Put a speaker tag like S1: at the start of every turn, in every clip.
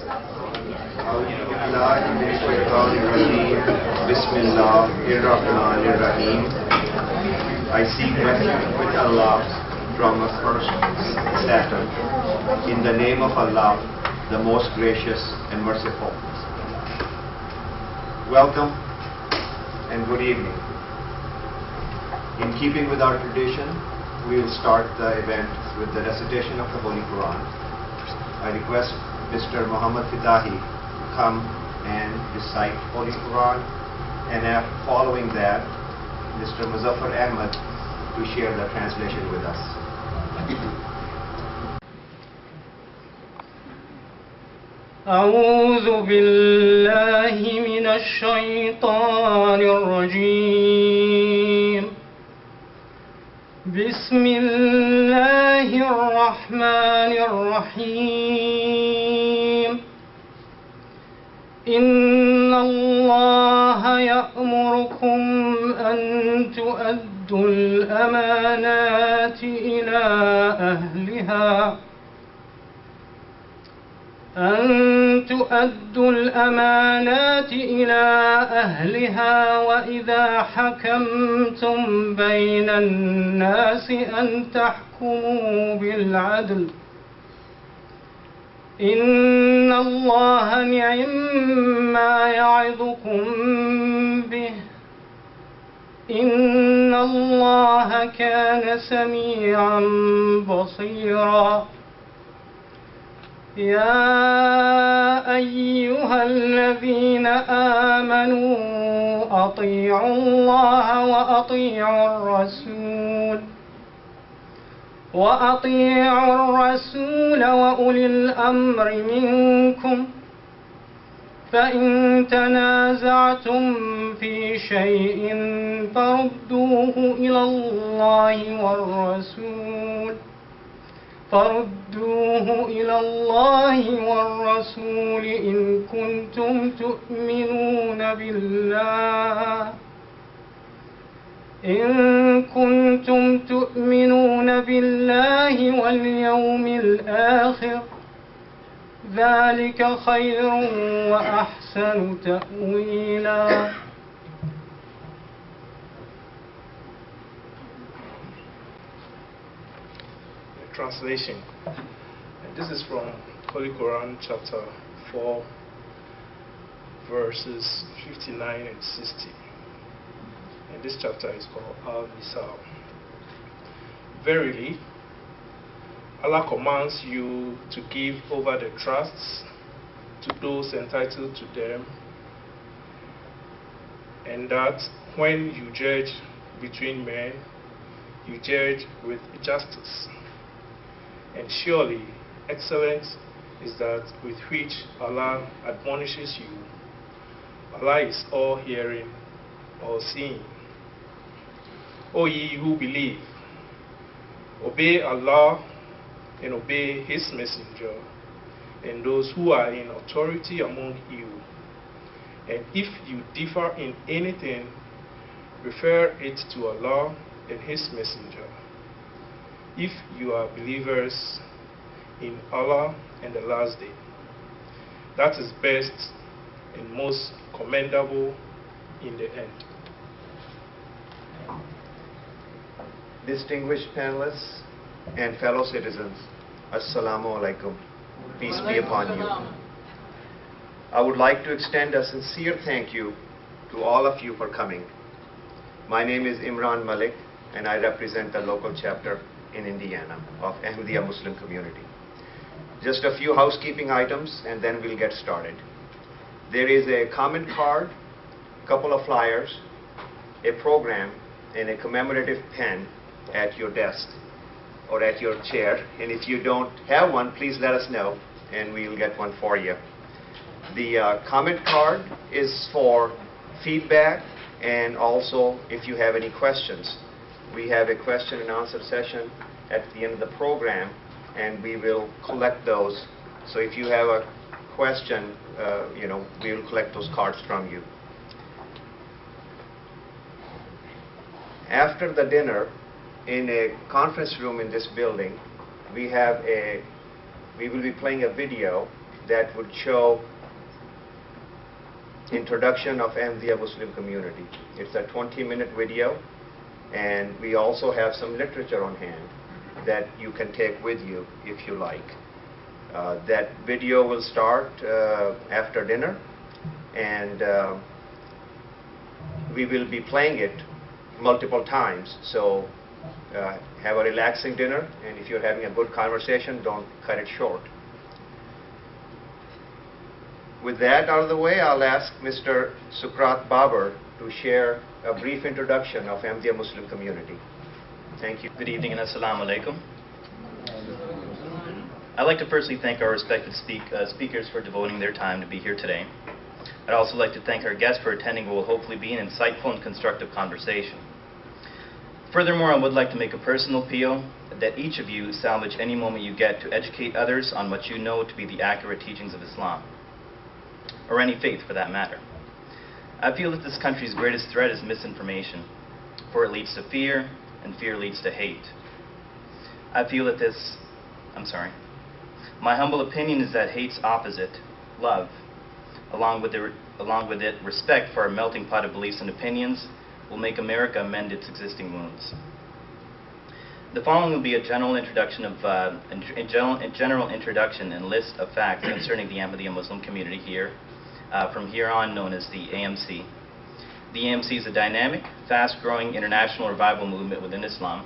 S1: Bismillahirrahmanirrahim. I seek refuge with Allah from a first Satan. In the name of Allah, the most gracious and merciful. Welcome and good evening. In keeping with our tradition, we will start the event with the recitation of the Holy Quran. I request Mr. Muhammad Fitahi to come and recite Holy Quran, and after following that, Mr. Muzaffar Ahmad to share the translation with us.
S2: أعوذ بالله من الشيطان الرجيم. بسم الله الرحمن الرحيم. إن الله يأمركم أن تؤدوا الأمانات إلى أهلها وإذا حكمتم بين الناس أن تحكموا بالعدل. إن الله نعما يعظكم به. إن الله كان سميعا بصيرا. يا أيها الذين آمنوا أطيعوا الله وأطيعوا الرسول وأولي الأمر منكم. فإن تنازعتم في شيء فردوه إلى الله والرسول إن كنتم تؤمنون بالله واليوم الآخر. ذلك خير وأحسن تأويلا.
S3: Translation. And this is from Holy Quran chapter 4 verses 59 and 60. And this chapter is called Al-Nisa. Verily, Allah commands you to give over the trusts to those entitled to them, and that when you judge between men, you judge with justice. And surely excellence is that with which Allah admonishes you. Allah is all hearing, all seeing. O ye who believe, obey Allah and obey His messenger and those who are in authority among you. And if you differ in anything, refer it to Allah and His messenger. If you are believers in Allah and the last day, that is best and most commendable in the end.
S1: Distinguished panelists and fellow citizens, Assalamu alaikum. Peace be upon you. I would like to extend a sincere thank you to all of you for coming. My name is Imran Malik, and I represent the local chapter in Indiana of Ahmadiyya Muslim community. Just a few housekeeping items and then we'll get started. There is a comment card, a couple of flyers, a program, and a commemorative pen at your desk or at your chair. And if you don't have one, please let us know and we'll get one for you. The comment card is for feedback and also if you have any questions. We have a question and answer session at the end of the program, and we will collect those. So if you have a question, we will collect those cards from you. After the dinner, in a conference room in this building, we will be playing a video that would show introduction of Ahmadiyya Muslim community. It's a 20-minute video, and we also have some literature on hand that you can take with you if you like. That video will start after dinner, and we will be playing it multiple times. So have a relaxing dinner, and if you're having a good conversation, don't cut it short. With that out of the way, I'll ask Mr. Sukrat Babar to share a brief introduction of Ahmadiyya Muslim community. Thank you.
S4: Good evening and assalamu alaikum. I'd like to firstly thank our respected speakers for devoting their time to be here today. I'd also like to thank our guests for attending what will hopefully be an insightful and constructive conversation. Furthermore, I would like to make a personal appeal that each of you salvage any moment you get to educate others on what you know to be the accurate teachings of Islam, or any faith for that matter. I feel that this country's greatest threat is misinformation, for it leads to fear, and fear leads to hate. I feel that my humble opinion is that hate's opposite, love, along with it, respect for our melting pot of beliefs and opinions, will make America mend its existing wounds. The following will be a general introduction and list of facts concerning the Ahmadiyya Muslim community here, from here on known as the AMC. The AMC is a dynamic, fast-growing international revival movement within Islam,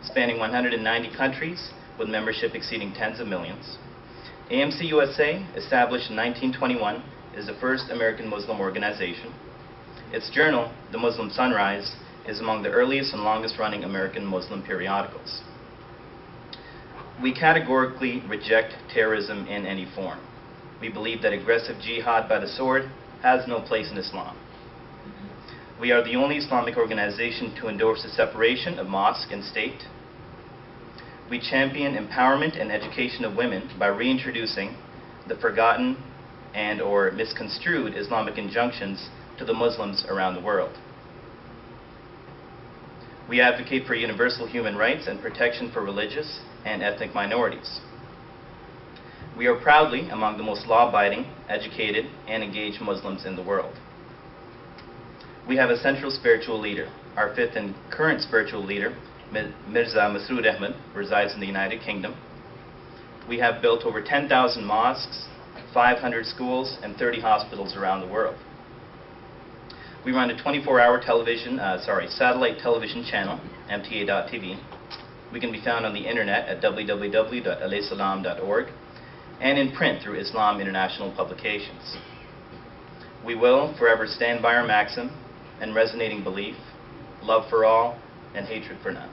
S4: spanning 190 countries with membership exceeding tens of millions. AMC USA, established in 1921, is the first American Muslim organization. Its journal, The Muslim Sunrise, is among the earliest and longest-running American Muslim periodicals. We categorically reject terrorism in any form. We believe that aggressive jihad by the sword has no place in Islam. We are the only Islamic organization to endorse the separation of mosque and state. We champion empowerment and education of women by reintroducing the forgotten and/or misconstrued Islamic injunctions to the Muslims around the world. We advocate for universal human rights and protection for religious and ethnic minorities. We are proudly among the most law-abiding, educated, and engaged Muslims in the world. We have a central spiritual leader. Our fifth and current spiritual leader, Mirza Masroor Ahmad, resides in the United Kingdom. We have built over 10,000 mosques, 500 schools, and 30 hospitals around the world. We run a 24-hour satellite television channel, MTA.TV. We can be found on the internet at www.alaysalam.org and in print through Islam International Publications. We will forever stand by our maxim and resonating belief, love for all and hatred for none.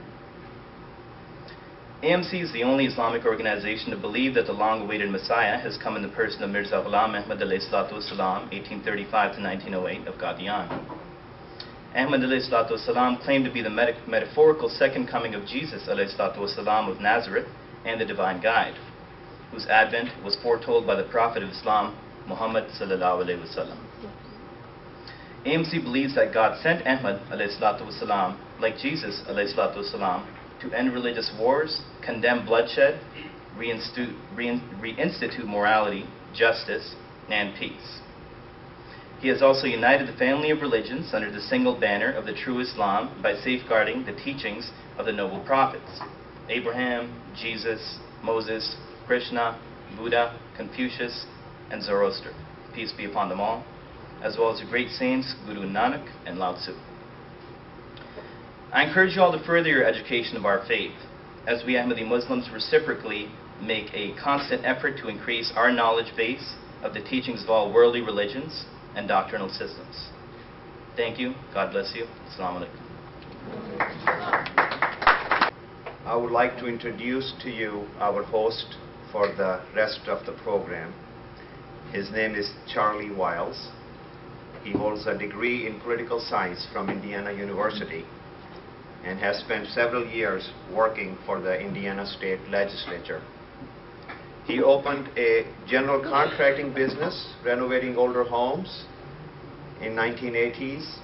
S4: AMC is the only Islamic organization to believe that the long-awaited Messiah has come in the person of Mirza Ghulam Ahmad alayhi salatu wasalam, 1835 to 1908 of Qadian. Ahmad alayhi salatu wasalam claimed to be the metaphorical second coming of Jesus alayhi salatu wasalam of Nazareth and the divine guide, whose advent was foretold by the Prophet of Islam, Muhammad sallallahu alayhi wasallam. AMC believes that God sent Ahmad alayhi salatu wasalam, like Jesus alayhi salatu wasalam, to end religious wars, condemn bloodshed, reinstitute morality, justice, and peace. He has also united the family of religions under the single banner of the true Islam by safeguarding the teachings of the noble prophets, Abraham, Jesus, Moses, Krishna, Buddha, Confucius, and Zoroaster, peace be upon them all, as well as the great saints Guru Nanak and Lao Tzu. I encourage you all to further your education of our faith, as we Ahmadi Muslims reciprocally make a constant effort to increase our knowledge base of the teachings of all worldly religions and doctrinal systems. Thank you. God bless you. Assalamu alaikum.
S1: I would like to introduce to you our host for the rest of the program. His name is Charlie Wiles. He holds a degree in political science from Indiana University and has spent several years working for the Indiana State Legislature. He opened a general contracting business renovating older homes in 1980s,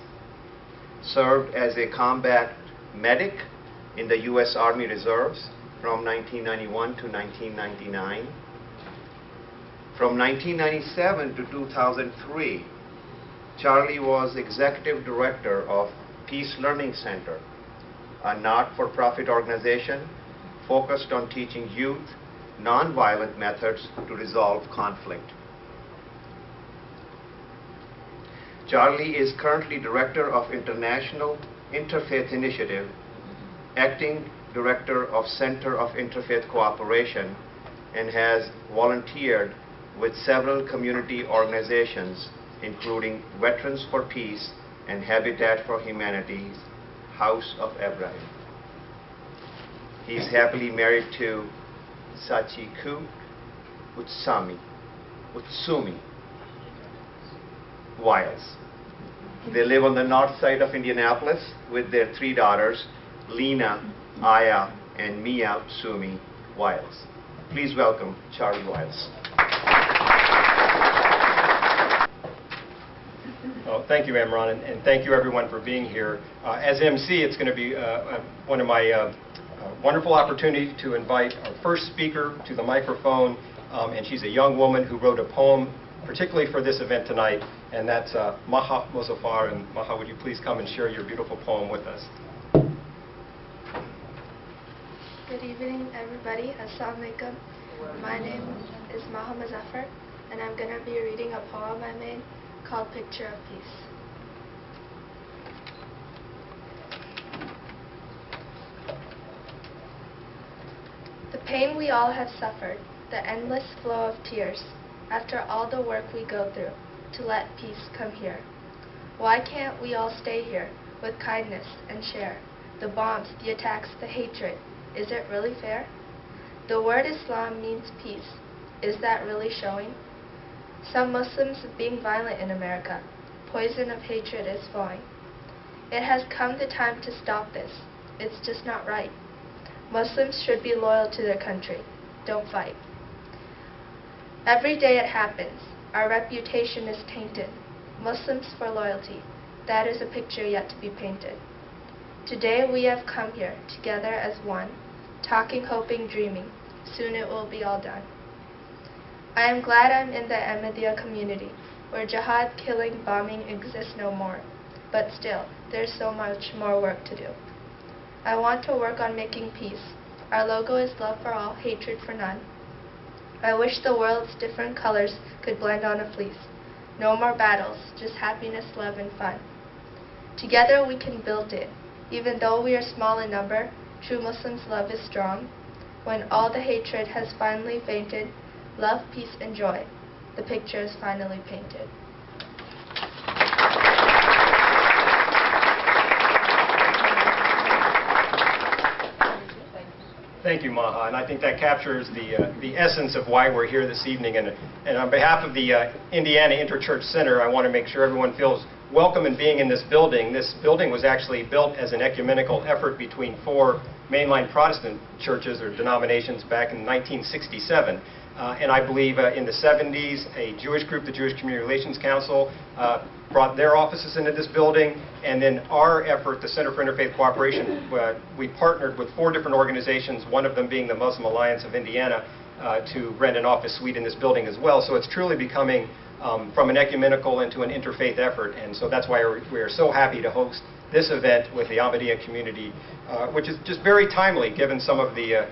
S1: served as a combat medic in the U.S. Army Reserves from 1991 to 1999, From 1997 to 2003, Charlie was Executive Director of Peace Learning Center, a not-for-profit organization focused on teaching youth nonviolent methods to resolve conflict. Charlie is currently Director of International Interfaith Initiative, Acting Director of Center of Interfaith Cooperation, and has volunteered with several community organizations, including Veterans for Peace and Habitat for Humanity's House of Abraham. He is happily married to Sachiku Utsumi Wiles. They live on the north side of Indianapolis with their 3 daughters, Lena, Aya, and Mia Utsumi Wiles. Please welcome Charlie Wiles.
S5: Well, thank you, Amron, and thank you everyone for being here. As MC, it's going to be one of my wonderful opportunity to invite our first speaker to the microphone, and she's a young woman who wrote a poem particularly for this event tonight, and that's Maha Muzaffar. And Maha, would you please come and share your beautiful poem with us?
S6: Good evening, everybody. Assalamu alaikum. My name is Maha Muzaffar, and I'm going to be reading a poem I made called Picture of Peace. The pain we all have suffered, the endless flow of tears, after all the work we go through to let peace come here. Why can't we all stay here with kindness and share the bombs, the attacks, the hatred? Is it really fair? The word Islam means peace. Is that really showing? Some Muslims being violent in America. Poison of hatred is flowing. It has come the time to stop this. It's just not right. Muslims should be loyal to their country. Don't fight. Every day it happens. Our reputation is tainted. Muslims for loyalty. That is a picture yet to be painted. Today we have come here together as one, talking, hoping, dreaming. Soon it will be all done. I am glad I'm in the Ahmadiyya community, where jihad, killing, bombing exists no more. But still, there's so much more work to do. I want to work on making peace. Our logo is love for all, hatred for none. I wish the world's different colors could blend on a fleece. No more battles, just happiness, love, and fun. Together we can build it. Even though we are small in number, true Muslims' love is strong. When all the hatred has finally fainted, love, peace, and joy, the picture is finally painted.
S5: Thank you, Maha, and I think that captures the essence of why we're here this evening. And on behalf of the Indiana Interchurch Center, I want to make sure everyone feels welcome in being in this building. This building was actually built as an ecumenical effort between 4 mainline Protestant churches or denominations back in 1967. And I believe in the 70s, a Jewish group, the Jewish Community Relations Council, brought their offices into this building. And then our effort, the Center for Interfaith Cooperation, we partnered with 4 different organizations, one of them being the Muslim Alliance of Indiana, to rent an office suite in this building as well. So it's truly becoming from an ecumenical into an interfaith effort. And so that's why we are so happy to host this event with the Ahmadiyya community, which is just very timely given some of the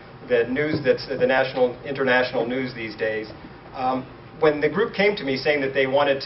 S5: news that's the national, international news these days. When the group came to me saying that they wanted to